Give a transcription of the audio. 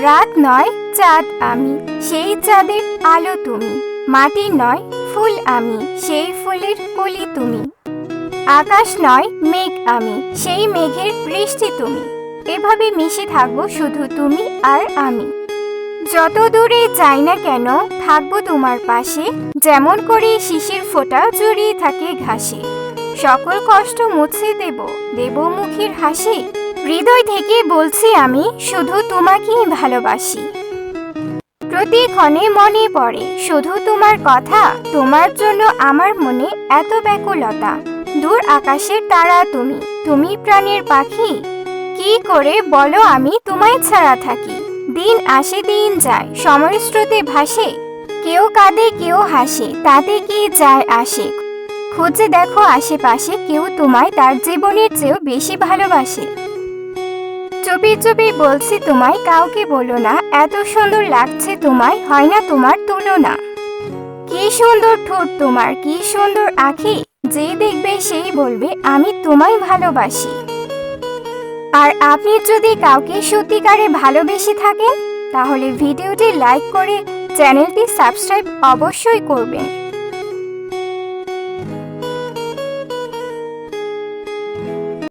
রাত নয় চাঁদ আমি, সেই চাঁদের আলো তুমি। মাটি নয় ফুল আমি, সেই ফুলের কলি তুমি। আকাশ নয় মেঘ আমি, সেই মেঘের বৃষ্টি তুমি। এভাবে মিশে থাকবো শুধু তুমি আর আমি। যত দূরে যাই না কেন থাকবো তোমার পাশে, যেমন করে শিশির ফোঁটা জড়িয়ে থাকে ঘাসে। সকল কষ্ট মুছে দেব, দেব মুখের হাসি। হৃদয় থেকে বলছি আমি শুধু তোমাকেই ভালোবাসি। প্রতিক্ষণে মনে পড়ে শুধু তোমার কথা, তোমার জন্য আমার মনে এত ব্যাকুলতা। দূর আকাশের তারা তুমি, তুমি প্রাণের পাখি। কি করে বলো আমি তোমায় ছাড়া থাকি। দিন আসে দিন যায়, সময়ের স্রোতে ভাসে। কেউ কাঁদে কেউ হাসে, তাতে কি যায় আসে। খুঁজে দেখো আশেপাশে, কেউ তোমায় তার জীবনের চেয়েও বেশি ভালোবাসে। চুপি চুপি বলছি তোমায়, কাউকে বলো না, এত সুন্দর লাগছে তোমায়, হয় না তোমার তুলনা। কি সুন্দর ঠোঁট তোমার, কি সুন্দর আঁখি, যে দেখবে সেই বলবে আমি তোমায় ভালোবাসি। আর আপনি যদি কাউকে সত্যিকারে ভালোবেসে থাকেন, তাহলে ভিডিওটি লাইক করে চ্যানেলটি সাবস্ক্রাইব অবশ্যই করবেন।